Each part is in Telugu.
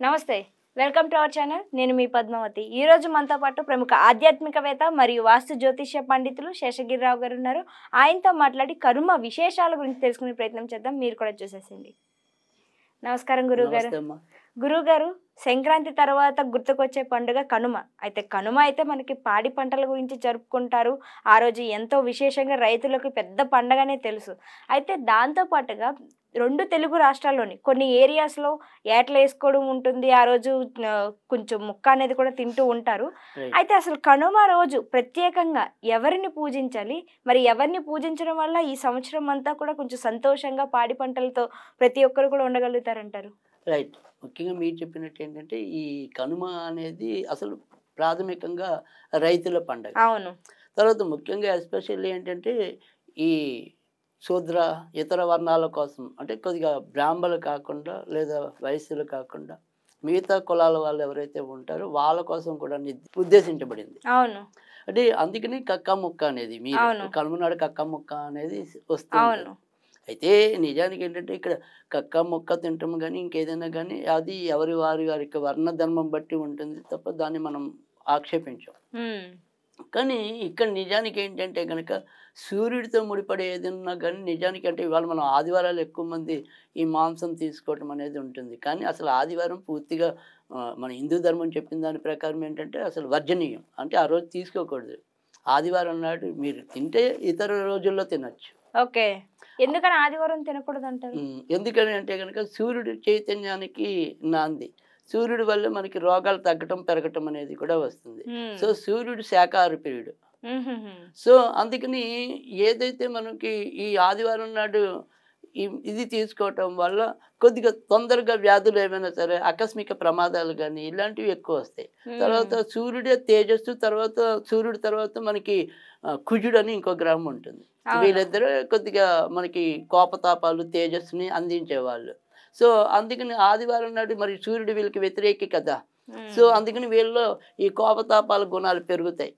నమస్తే. Welcome to our channel. నేను మీ పద్మావతి. ఈ రోజు మనతో పాటు ప్రముఖ ఆధ్యాత్మికవేత్త మరియు వాస్తు జ్యోతిష్య పండితులు శేషగిరిరావు గారు ఉన్నారు. ఆయనతో మాట్లాడి కర్మ విశేషాల గురించి తెలుసుకునే ప్రయత్నం చేద్దాం. మీరు కూడా చూసేసేయండి. నమస్కారం గురువుగారు. గురువుగారు, సంక్రాంతి తర్వాత గుర్తుకొచ్చే పండుగ కనుమ. అయితే కనుమ అయితే మనకి పాడి పంటల గురించి జరుపుకుంటారు. ఆ రోజు ఎంతో విశేషంగా రైతులకు పెద్ద పండగనే తెలుసు. అయితే దాంతో పాటుగా 2 తెలుగు రాష్ట్రాల్లోని కొన్ని ఏరియాస్‌లో ఏటలేసుకోవడం ఉంటుంది. ఆ రోజు కొంచెం ముక్క అనేది కూడా తింటూ ఉంటారు. అయితే అసలు కనుమ రోజు ప్రత్యేకంగా ఎవరిని పూజించాలి? మరి ఎవరిని పూజించడం వల్ల ఈ సంవత్సరం అంతా కూడా కొంచెం సంతోషంగా పాడి పంటలతో ప్రతి ఒక్కరు కూడా ఉండగలుగుతారంటారు? రైట్. ముఖ్యంగా మీరు చెప్పినట్టు ఏంటంటే, ఈ కనుమ అనేది అసలు ప్రాథమికంగా రైతుల పండగ. అవును. తర్వాత ముఖ్యంగా ఎస్పెషల్లీ ఏంటంటే, ఈ శూద్ర, ఇతర వర్ణాల కోసం అంటే కొద్దిగా బ్రాహ్మణులు కాకుండా లేదా వైశ్యులు కాకుండా మిగతా కులాల వాళ్ళు ఎవరైతే ఉంటారో వాళ్ళ కోసం కూడా ఉద్దేశించబడింది. అవును. అంటే అందుకని కక్క ముక్క అనేది మీరు కనుమ నాడు కక్క ముక్క అనేది వస్తుంది. అవును. అయితే నిజానికి ఏంటంటే ఇక్కడ కక్క ముక్క తింటాము కానీ ఇంకేదైనా కానీ అది ఎవరి వారికి వర్ణ ధర్మం బట్టి ఉంటుంది తప్ప దాన్ని మనం ఆక్షేపించాం. కానీ ఇక్కడ నిజానికి ఏంటంటే కనుక సూర్యుడితో ముడిపడే ఏదన్నా కానీ నిజానికి అంటే ఇవాళ మనం ఆదివారాలు ఎక్కువ మంది ఈ మాంసం తీసుకోవటం అనేది ఉంటుంది. కానీ అసలు ఆదివారం పూర్తిగా మన హిందూ ధర్మం చెప్పిన దాని ప్రకారం ఏంటంటే అసలు వర్జనీయం. అంటే ఆ రోజు తీసుకోకూడదు. ఆదివారం నాడు మీరు తింటే ఇతర రోజుల్లో తినచ్చు. ఓకే. ఎందుకని ఆదివారం తినకూడదంటారు? ఎందుకని అంటే కనుక సూర్యుడి చైతన్యానికి నాంది. సూర్యుడి వల్ల మనకి రోగాలు తగ్గటం పెరగటం అనేది కూడా వస్తుంది. సో సూర్యుడు శాకాహార ప్రియుడు. సో అందుకని ఏదైతే మనకి ఈ ఆదివారం నాడు ఇది తీసుకోవటం వల్ల కొద్దిగా తొందరగా వ్యాధులు ఏమైనా సరే ఆకస్మిక ప్రమాదాలు కానీ ఇలాంటివి ఎక్కువ వస్తాయి. తర్వాత సూర్యుడే తేజస్సు, తర్వాత సూర్యుడి తర్వాత మనకి కుజుడు అని ఇంకో గ్రహం ఉంటుంది. వీళ్ళిద్దరూ కొద్దిగా మనకి కోపతాపాలు తేజస్సుని అందించేవాళ్ళు. సో అందుకని ఆదివారం నాడు మరి సూర్యుడు వీళ్ళకి వ్యతిరేకి కదా. సో అందుకని వీళ్ళలో ఈ కోపతాపాల గుణాలు పెరుగుతాయి.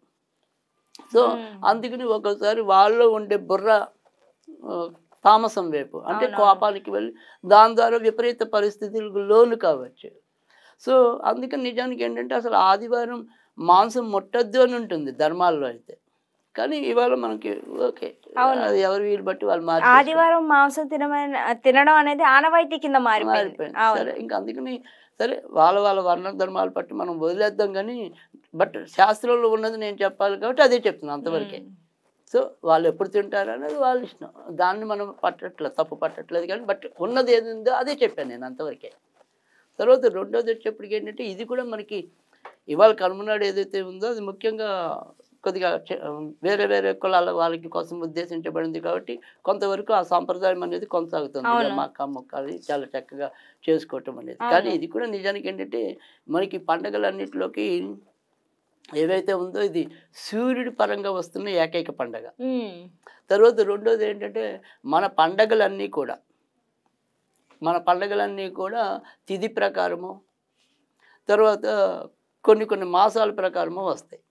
సో అందుకని ఒక్కోసారి వాళ్ళలో ఉండే బుర్ర తామసం వైపు అంటే కోపానికి వెళ్ళి దాని ద్వారా విపరీత పరిస్థితులకు లోను కావచ్చు. సో అందుకని నిజానికి ఏంటంటే అసలు ఆదివారం మాంసం ముట్టద్దు అని ఉంటుంది ధర్మాల్లో అయితే. కానీ ఇవాళ మనకి ఓకే అది ఎవరి వీలు బట్టి వాళ్ళు ఆదివారం మాంసం తినడం అనేది ఆనవాయితీ కింద మారిపోయింది. సరే ఇంకా అందుకని సరే వాళ్ళ వర్ణ ధర్మాలు బట్టి మనం వదిలేద్దాం. కానీ బట్ శాస్త్రంలో ఉన్నది నేను చెప్పాలి కాబట్టి అదే చెప్తున్నాను అంతవరకే. సో వాళ్ళు ఎప్పుడు తింటారు అనేది వాళ్ళ ఇష్టం. దాన్ని మనం తప్పు పట్టట్లేదు. కానీ బట్ ఉన్నది ఏది ఉందో అదే చెప్పాను నేను అంతవరకే. తర్వాత రెండోది వచ్చేప్పటికి ఏంటంటే ఇది కూడా మనకి ఇవాళ కనుమనాడు ఏదైతే ఉందో అది ముఖ్యంగా కొద్దిగా వేరే వేరే కులాల వాళ్ళకి కోసం ఉద్దేశించబడింది కాబట్టి కొంతవరకు ఆ సాంప్రదాయం అనేది కొనసాగుతుంది. మక్క మొక్క అది చాలా చక్కగా చేసుకోవటం అనేది. కానీ ఇది కూడా నిజానికి ఏంటంటే మనకి పండగలన్నిటిలోకి ఏవైతే ఉందో ఇది సూర్యుడి పరంగా వస్తున్న ఏకైక పండగ. తర్వాత రెండోది ఏంటంటే మన పండగలన్నీ కూడా తిథి ప్రకారము తర్వాత కొన్ని మాసాల ప్రకారము వస్తాయి.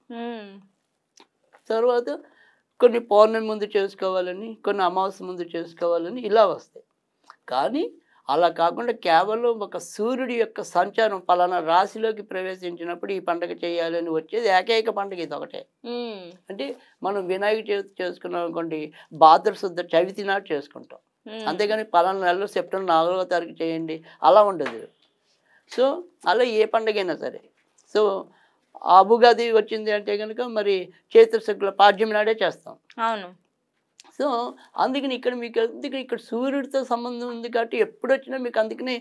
తర్వాత కొన్ని పౌర్ణమి ముందు చేసుకోవాలని, కొన్ని అమావాస్య ముందు చేసుకోవాలని ఇలా వస్తాయి. కానీ అలా కాకుండా కేవలం ఒక సూర్యుడి యొక్క సంచారం పలానా రాశిలోకి ప్రవేశించినప్పుడు ఈ పండుగ చేయాలని వచ్చేది ఏకైక పండుగ ఇది ఒకటే. అంటే మనం వినాయక చవితి చేసుకున్నాం అనుకోండి, భాద్ర శుద్ధ చవితి నాడు చేసుకుంటాం. అంతేగాని పలానా నెలలో సెప్టెంబర్ 4వ తారీఖు చేయండి అలా ఉండదు. సో అలా ఏ పండుగైనా సరే. సో ఆ ఉగాది వచ్చింది అంటే కనుక మరి చైత్ర శుక్ల పాడ్యం నాడే చేస్తాం. అవును. సో అందుకని ఇక్కడ సూర్యుడితో సంబంధం ఉంది కాబట్టి ఎప్పుడు వచ్చినా మీకు అందుకని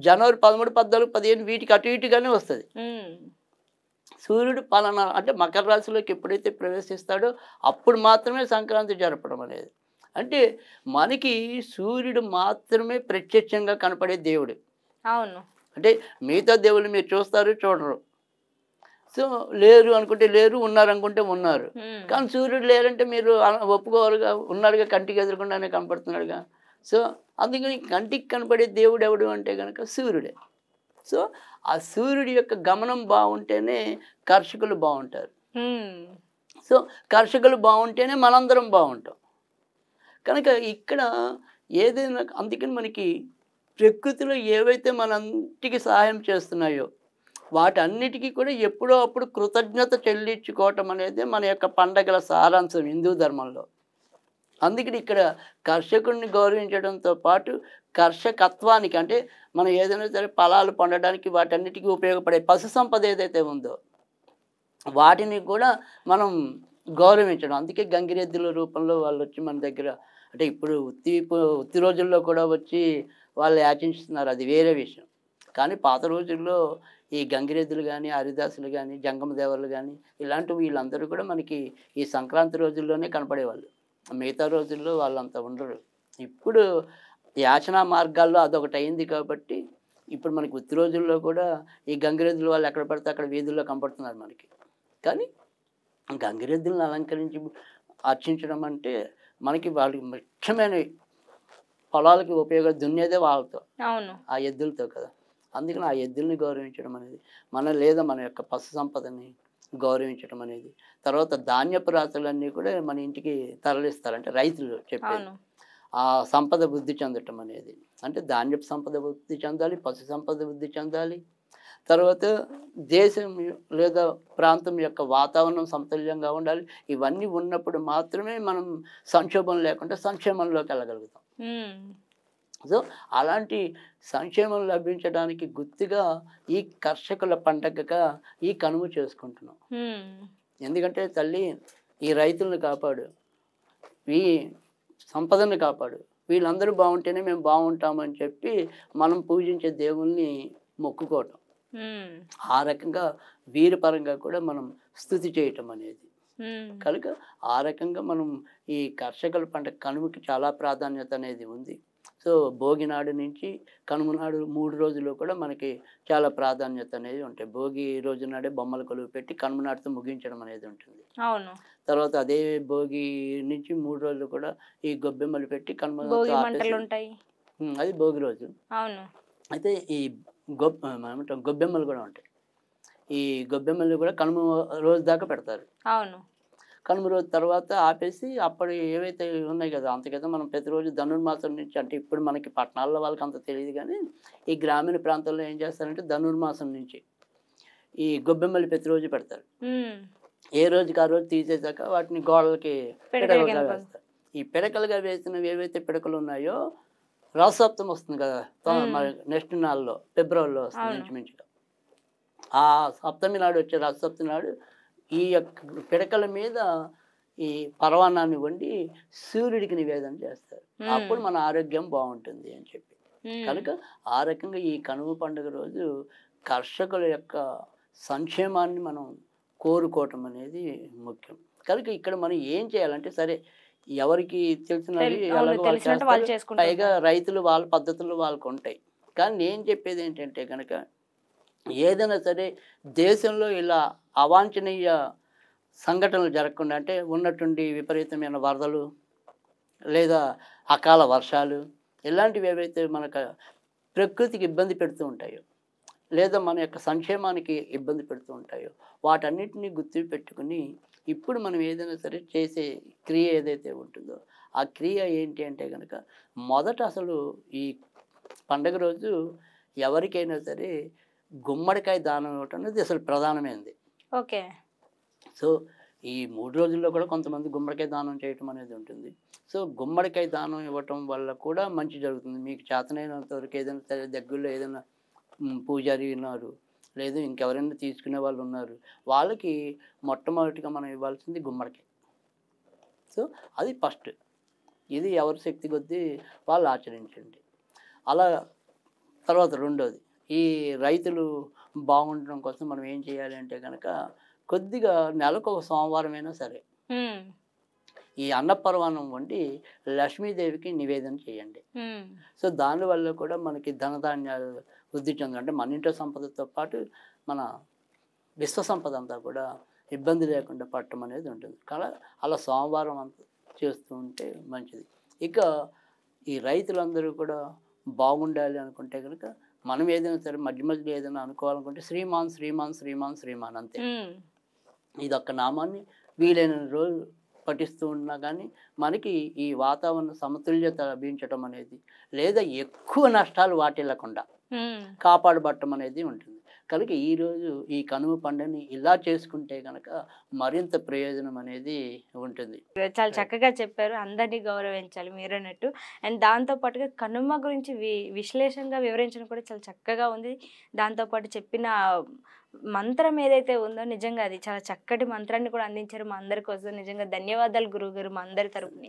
జనవరి 13, 14, 15 వీటికి అటు ఇటుగానే వస్తుంది. సూర్యుడు పలానా అంటే మకర రాశిలోకి ఎప్పుడైతే ప్రవేశిస్తాడో అప్పుడు మాత్రమే సంక్రాంతి జరపడం అనేది. అంటే మనకి సూర్యుడు మాత్రమే ప్రత్యక్షంగా కనపడే దేవుడు. అవును. అంటే మిగతా దేవుళ్ళు మీరు చూస్తారు చూడరు. సో లేరు అనుకుంటే లేరు, ఉన్నారు అనుకుంటే ఉన్నారు. కానీ సూర్యుడు లేరంటే మీరు ఒప్పుకోవాలిగా, ఉన్నాడుగా, కంటికి ఎదురకుండానే కనపడుతున్నాడుగా. సో అందుకని కంటికి కనపడే దేవుడు ఎవడు అంటే కనుక సూర్యుడే. సో ఆ సూర్యుడి యొక్క గమనం బాగుంటేనే కర్షకులు బాగుంటారు. సో కర్షకులు బాగుంటేనే మనందరం బాగుంటాం. కనుక ఇక్కడ ఏదైనా అందుకని మనకి ప్రకృతిలో ఏవైతే మనంటికి సహాయం చేస్తున్నాయో వాటన్నిటికీ కూడా ఎప్పుడో అప్పుడు కృతజ్ఞత చెల్లించుకోవటం అనేది మన యొక్క పండగల సారాంశం హిందూ ధర్మంలో. అందుకని ఇక్కడ కర్షకుడిని గౌరవించడంతో పాటు కర్షకత్వానికి అంటే మనం ఏదైనా సరే ఫలాలు పండడానికి వాటన్నిటికీ ఉపయోగపడే పశు సంపద ఏదైతే ఉందో వాటిని కూడా మనం గౌరవించడం. అందుకే గంగిరెద్దుల రూపంలో వాళ్ళు వచ్చి మన దగ్గర అంటే ఇప్పుడు ఉత్తి రోజుల్లో కూడా వచ్చి వాళ్ళు యాచించుతున్నారు, అది వేరే విషయం. కానీ పాత రోజుల్లో ఈ గంగిరెద్దులు కానీ హరిదాసులు కానీ జంగమ దేవర్లు కానీ ఇలాంటి వీళ్ళందరూ కూడా మనకి ఈ సంక్రాంతి రోజుల్లోనే కనపడేవాళ్ళు. మిగతా రోజుల్లో వాళ్ళంతా ఉండరు. ఇప్పుడు యాచనా మార్గాల్లో అదొకటి అయింది కాబట్టి ఇప్పుడు మనకి ఉత్తి రోజుల్లో కూడా ఈ గంగిరెద్దులు వాళ్ళు ఎక్కడ పడితే అక్కడ వీధుల్లో కనపడుతున్నారు మనకి. కానీ గంగిరెద్దులను అలంకరించి అర్చించడం అంటే మనకి వాళ్ళకి ముఖ్యమైన పొలాలకి ఉపయోగం దున్నేదే వాళ్ళతో, ఆ ఎద్దులతో కదా. అందుకని ఆ ఎద్దుల్ని గౌరవించడం అనేది లేదా మన యొక్క పశు సంపదని గౌరవించడం అనేది. తర్వాత ధాన్యపు రాసులన్నీ కూడా మన ఇంటికి తరలిస్తారు, అంటే రైతులు చెప్పేది. ఆ సంపద వృద్ధి చెందటం అనేది అంటే ధాన్యపు సంపద వృద్ధి చెందాలి, పశు సంపద వృద్ధి చెందాలి. తర్వాత దేశం లేదా ప్రాంతం యొక్క వాతావరణం సమతుల్యంగా ఉండాలి. ఇవన్నీ ఉన్నప్పుడు మాత్రమే మనం సంక్షోభం లేకుండా సంక్షేమంలోకి వెళ్ళగలుగుతాం. సో అలాంటి సంక్షేమం లభించడానికి గుర్తుగా ఈ కర్షకుల పండగగా ఈ కనుమ చేసుకుంటున్నాం. ఎందుకంటే తల్లి ఈ రైతులను కాపాడు, ఈ సంపదను కాపాడు, వీళ్ళందరూ బాగుంటేనే మేము బాగుంటామని చెప్పి మనం పూజించే దేవుల్ని మొక్కుకోవటం. ఆ రకంగా వీరి పరంగా కూడా మనం స్తుతి చేయటం అనేది కనుక ఆ రకంగా మనం ఈ కర్షకుల పండుగ కనుమకి చాలా ప్రాధాన్యత అనేది ఉంది. సో భోగి నాడు నుంచి కనుమ నాడు 3 రోజులు కూడా మనకి చాలా ప్రాధాన్యత అనేది ఉంటాయి. భోగి రోజు నాడే బొమ్మల కొలువు పెట్టి కనుమ నాటితో ముగించడం అనేది ఉంటుంది. తర్వాత అదే భోగి నుంచి 3 రోజులు కూడా ఈ గొబ్బెమ్మలు పెట్టి కనుమ అది భోగి రోజు. అయితే ఈ గొబ్బెమ్మలు కూడా ఉంటాయి. ఈ గొబ్బెమ్మలు కూడా కనుమ రోజు దాకా పెడతారు. కనుమ రోజు తర్వాత ఆపేసి అప్పుడు ఏవైతే ఉన్నాయి కదా అంతకైతే మనం ప్రతిరోజు ధనుర్మాసం నుంచి, అంటే ఇప్పుడు మనకి పట్టణాల్లో వాళ్ళకి అంత తెలియదు కానీ ఈ గ్రామీణ ప్రాంతాల్లో ఏం చేస్తారంటే ధనుర్మాసం నుంచి ఈ గొబ్బెమ్మలు ప్రతిరోజు పెడతారు. ఏ రోజుకి ఆ రోజు తీసేసాక వాటిని గోడలకి పిడకలుగా వేస్తారు. ఈ పిడకలుగా వేసినవి ఏవైతే పిడకలు ఉన్నాయో రథసప్తం వస్తుంది కదా నెక్స్ట్ నాల్లో ఫిబ్రవరిలో వస్తుంది ఇంచుమించుగా. ఆ సప్తమి నాడు వచ్చే రథసప్తమి నాడు ఈ యొక్క పిడకల మీద ఈ పరవాన్నాన్ని వండి సూర్యుడికి నివేదన చేస్తారు. అప్పుడు మన ఆరోగ్యం బాగుంటుంది అని చెప్పి. కనుక ఆ రకంగా ఈ కనుమ పండుగ రోజు కర్షకుల యొక్క సంక్షేమాన్ని మనం కోరుకోవటం అనేది ముఖ్యం. కనుక ఇక్కడ మనం ఏం చేయాలంటే సరే ఎవరికి తెలిసినది పైగా రైతులు వాళ్ళ పద్ధతులు వాళ్ళకు ఉంటాయి. కానీ నేను చెప్పేది ఏంటంటే కనుక ఏదైనా సరే దేశంలో ఇలా అవాంఛనీయ సంఘటనలు జరగకుండా, అంటే ఉన్నటువంటి విపరీతమైన వరదలు లేదా అకాల వర్షాలు ఇలాంటివి ఏవైతే మనకు ప్రకృతికి ఇబ్బంది పెడుతూ ఉంటాయో లేదా మన యొక్క సంక్షేమానికి ఇబ్బంది పెడుతూ ఉంటాయో వాటన్నిటిని గుర్తు పెట్టుకుని ఇప్పుడు మనం ఏదైనా సరే చేసే క్రియ ఏదైతే ఉంటుందో ఆ క్రియ ఏంటి అంటే కనుక మొదట అసలు ఈ పండగ రోజు ఎవరికైనా సరే గుమ్మడికాయ దానం ఇవ్వటం అనేది అసలు ప్రధానమైనది. సో ఈ 3 రోజుల్లో కూడా కొంతమంది గుమ్మడికాయ దానం చేయటం అనేది ఉంటుంది. సో గుమ్మడికాయ దానం ఇవ్వటం వల్ల కూడా మంచి జరుగుతుంది. మీకు చేతనైనంత వరకు ఏదైనా సరే దగ్గరలో ఏదైనా పూజారి ఉన్నారు లేదు ఇంకెవరైనా తీసుకునే వాళ్ళు ఉన్నారు, వాళ్ళకి మొట్టమొదటిగా మనం ఇవ్వాల్సింది గుమ్మడికాయ. సో అది ఫస్ట్. ఇది ఎవరి శక్తి కొద్దీ వాళ్ళు ఆచరించండి. అలా తర్వాత రెండోది ఈ రైతులు బాగుండడం కోసం మనం ఏం చేయాలి అంటే కనుక కొద్దిగా నెలకు ఒక సోమవారమైనా సరే ఈ అన్నపరవానం వండి లక్ష్మీదేవికి నివేదన చేయండి. సో దానివల్ల కూడా మనకి ధనధాన్యాలు వృద్ధి చెందాలి. అంటే మన ఇంట్లో సంపదతో పాటు మన విశ్వ సంపద అంతా కూడా ఇబ్బంది లేకుండా పట్టడం అనేది ఉంటుంది. కానీ అలా సోమవారం అంతా చేస్తూ ఉంటే మంచిది. ఇక ఈ రైతులందరూ కూడా బాగుండాలి అనుకుంటే కనుక మనం ఏదైనా సరే మధ్య మధ్యలో ఏదైనా అనుకోవాలనుకుంటే శ్రీమాన్ శ్రీమాన్ శ్రీమాన్ శ్రీమాన్ అంతే. ఇదొక్క నామాన్ని వీలైన రోజు పఠిస్తూ ఉన్నా కానీ మనకి ఈ వాతావరణ సమతుల్యత లభించడం అనేది, లేదా ఎక్కువ నష్టాలు వాటిల్లకుండా కాపాడబట్టం అనేది ఉంటుంది. కనుక ఈరోజు ఈ కనుమ పండుగని ఇలా చేసుకుంటే కనుక మరింత ప్రయోజనం అనేది ఉంటుంది. చాలా చక్కగా చెప్పారు. అందరినీ గౌరవించాలి మీరన్నట్టు. అండ్ దాంతో పాటుగా కనుమ గురించి విశ్లేషణగా వివరించడం కూడా చాలా చక్కగా ఉంది. దాంతో పాటు చెప్పిన మంత్రం ఏదైతే ఉందో నిజంగా అది చాలా చక్కటి మంత్రాన్ని కూడా అందించారు మా అందరి కోసం. నిజంగా ధన్యవాదాలు గురువుగారు మా అందరి తరపున.